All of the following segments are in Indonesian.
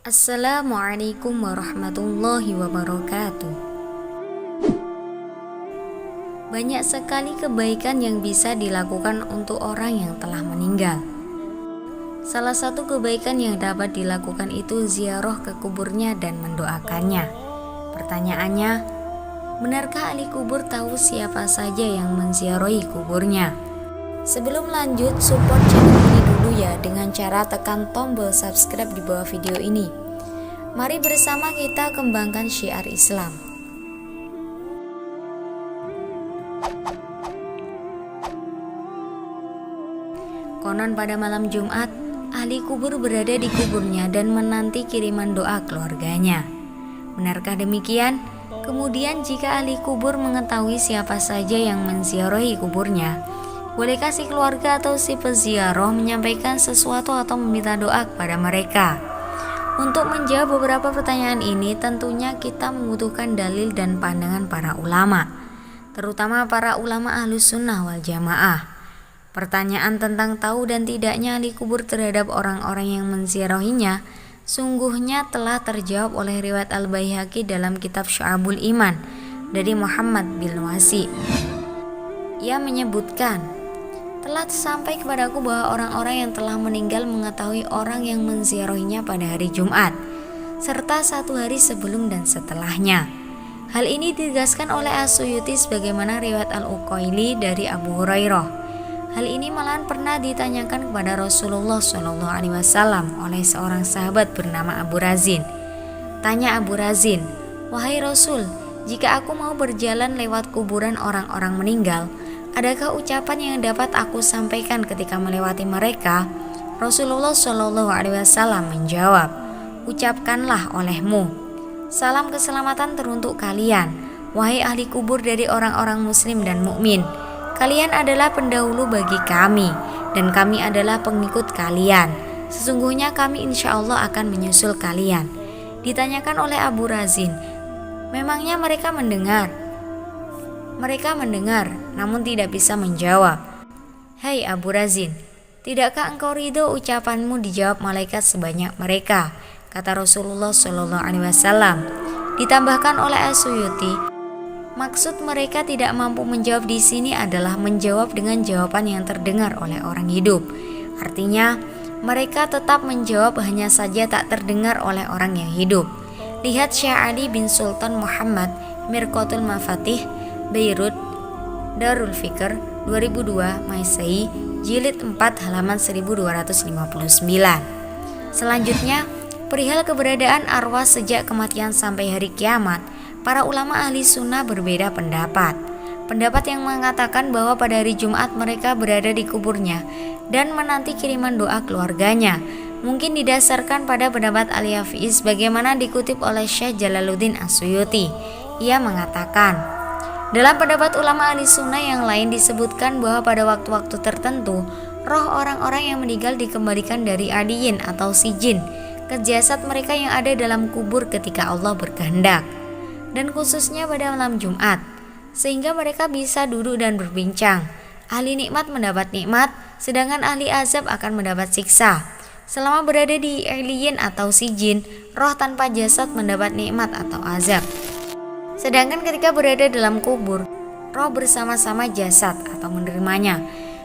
Assalamualaikum warahmatullahi wabarakatuh. Banyak sekali kebaikan yang bisa dilakukan untuk orang yang telah meninggal. Salah satu kebaikan yang dapat dilakukan itu ziarah ke kuburnya dan mendoakannya. Pertanyaannya, benarkah ahli kubur tahu siapa saja yang menziarahi kuburnya? Sebelum lanjut, support channel ini dulu ya dengan cara tekan tombol subscribe di bawah video ini. Mari bersama kita kembangkan syiar Islam. Konon pada malam Jumat, ahli kubur berada di kuburnya dan menanti kiriman doa keluarganya. Benarkah demikian? Kemudian jika ahli kubur mengetahui siapa saja yang menziarahi kuburnya, bolehkah si keluarga atau si peziarah menyampaikan sesuatu atau meminta doa kepada mereka? Untuk menjawab beberapa pertanyaan ini, tentunya kita membutuhkan dalil dan pandangan para ulama, terutama para ulama Ahlus Sunnah wal Jamaah. Pertanyaan tentang tahu dan tidaknya ahli kubur terhadap orang-orang yang menziarahinya sungguhnya telah terjawab oleh riwayat Al-Baihaqi dalam kitab Syu'abul Iman dari Muhammad bin Wasi. Ia menyebutkan, telah sampai kepadaku bahwa orang-orang yang telah meninggal mengetahui orang yang menziarahinya pada hari Jumat, serta satu hari sebelum dan setelahnya. Hal ini ditegaskan oleh As-Suyuti sebagaimana riwayat Al-Uqaili dari Abu Hurairah. Hal ini malahan pernah ditanyakan kepada Rasulullah SAW oleh seorang sahabat bernama Abu Razin. Tanya Abu Razin, "Wahai Rasul, jika aku mau berjalan lewat kuburan orang-orang meninggal, adakah ucapan yang dapat aku sampaikan ketika melewati mereka?" Rasulullah SAW menjawab, "Ucapkanlah olehmu, salam keselamatan teruntuk kalian, wahai ahli kubur dari orang-orang muslim dan mukmin. Kalian adalah pendahulu bagi kami, dan kami adalah pengikut kalian. Sesungguhnya kami insya Allah akan menyusul kalian." Ditanyakan oleh Abu Razin, memangnya mereka mendengar? Mereka mendengar, namun tidak bisa menjawab. "Hai Abu Razin, tidakkah engkau ridho ucapanmu dijawab malaikat sebanyak mereka?" kata Rasulullah SAW. Ditambahkan oleh As-Suyuti, maksud mereka tidak mampu menjawab di sini adalah menjawab dengan jawaban yang terdengar oleh orang hidup. Artinya, mereka tetap menjawab, hanya saja tak terdengar oleh orang yang hidup. Lihat Syekh Ali bin Sultan Muhammad, Mirqatul Mafatih, Beirut, Darul Fikr, 2002, Maisei, Jilid 4, halaman 1259. Selanjutnya, perihal keberadaan arwah sejak kematian sampai hari kiamat, para ulama ahli sunnah berbeda pendapat. Pendapat yang mengatakan bahwa pada hari Jumat mereka berada di kuburnya dan menanti kiriman doa keluarganya mungkin didasarkan pada pendapat Al-Yafi'i bagaimana dikutip oleh Syekh Jalaluddin As-Suyuti. Ia mengatakan, dalam pendapat ulama ahli sunnah yang lain disebutkan bahwa pada waktu-waktu tertentu roh orang-orang yang meninggal dikembalikan dari adiyin atau sijin ke jasad mereka yang ada dalam kubur ketika Allah berkehendak, dan khususnya pada malam Jumat, sehingga mereka bisa duduk dan berbincang. Ahli nikmat mendapat nikmat, sedangkan ahli azab akan mendapat siksa. Selama berada di Iliyin atau sijin, roh tanpa jasad mendapat nikmat atau azab. Sedangkan ketika berada dalam kubur, roh bersama-sama jasad atau menerimanya.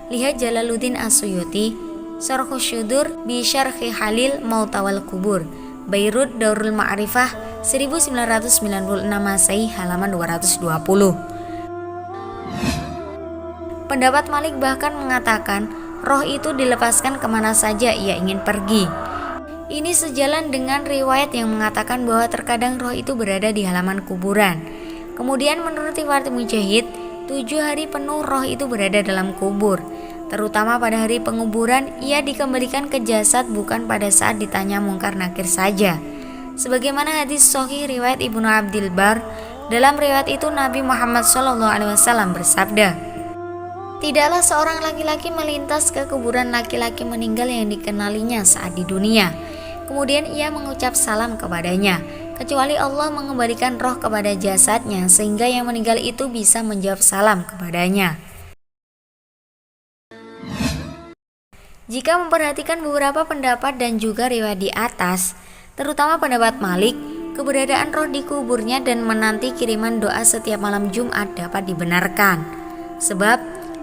Lihat Jalaluddin As-Suyuti, Syarhus Syudur bi Syarhi Halil Mautawal Kubur, Beirut, Darul Ma'rifah, 1996 Masehi, halaman 220. Pendapat Malik bahkan mengatakan roh itu dilepaskan kemana saja ia ingin pergi. Ini sejalan dengan riwayat yang mengatakan bahwa terkadang roh itu berada di halaman kuburan. Kemudian menurut riwayat Mujahid, 7 hari penuh roh itu berada dalam kubur. Terutama pada hari penguburan, ia dikembalikan ke jasad bukan pada saat ditanya mungkar nakir saja. Sebagaimana hadis sahih riwayat Ibnu Abdil Bar, dalam riwayat itu Nabi Muhammad SAW bersabda, "Tidaklah seorang laki-laki melintas ke kuburan laki-laki meninggal yang dikenalinya saat di dunia. Kemudian ia mengucap salam kepadanya, kecuali Allah mengembalikan roh kepada jasadnya sehingga yang meninggal itu bisa menjawab salam kepadanya." Jika memperhatikan beberapa pendapat dan juga riwayat di atas, Terutama pendapat Malik, keberadaan roh di kuburnya dan menanti kiriman doa setiap malam Jumat dapat dibenarkan. Sebab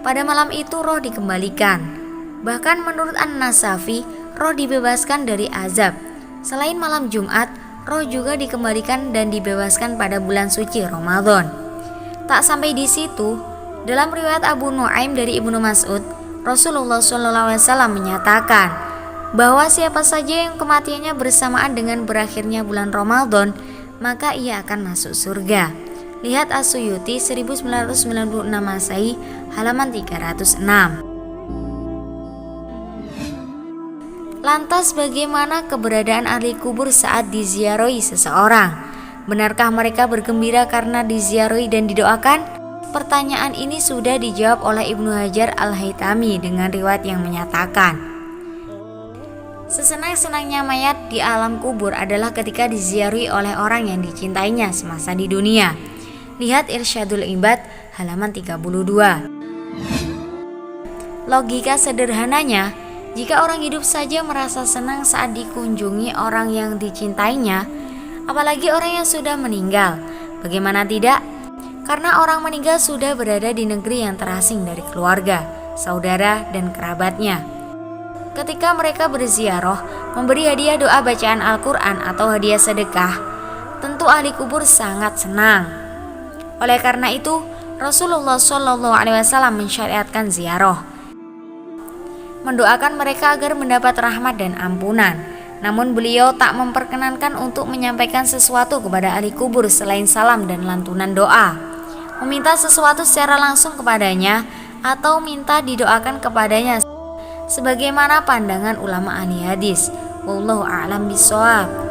pada malam itu roh dikembalikan. Bahkan menurut An-Nasafi, roh dibebaskan dari azab. Selain malam Jumat, roh juga dikembalikan dan dibebaskan pada bulan suci Ramadan. Tak sampai di situ, dalam riwayat Abu Nuaim dari Ibnu Mas'ud, Rasulullah SAW menyatakan bahwa siapa saja yang kematiannya bersamaan dengan berakhirnya bulan Ramadan, maka ia akan masuk surga. Lihat As-Suyuti 1996 Masehi halaman 306. Lantas bagaimana keberadaan ahli kubur saat diziarahi seseorang? Benarkah mereka bergembira karena diziarahi dan didoakan? Pertanyaan ini sudah dijawab oleh Ibnu Hajar Al-Haytami dengan riwayat yang menyatakan, sesenang-senangnya mayat di alam kubur adalah ketika diziarahi oleh orang yang dicintainya semasa di dunia. Lihat Irsyadul Ibad halaman 32. Logika sederhananya, jika orang hidup saja merasa senang saat dikunjungi orang yang dicintainya, apalagi orang yang sudah meninggal, bagaimana tidak? Karena orang meninggal sudah berada di negeri yang terasing dari keluarga, saudara, dan kerabatnya. Ketika mereka berziarah, memberi hadiah doa bacaan Al-Quran atau hadiah sedekah, tentu ahli kubur sangat senang. Oleh karena itu, Rasulullah SAW mensyariatkan ziarah, mendoakan mereka agar mendapat rahmat dan ampunan. Namun beliau tak memperkenankan untuk menyampaikan sesuatu kepada ahli kubur selain salam dan lantunan doa, meminta sesuatu secara langsung kepadanya atau minta didoakan kepadanya, sebagaimana pandangan ulama ahli hadis. Wallahu a'lam bishawab.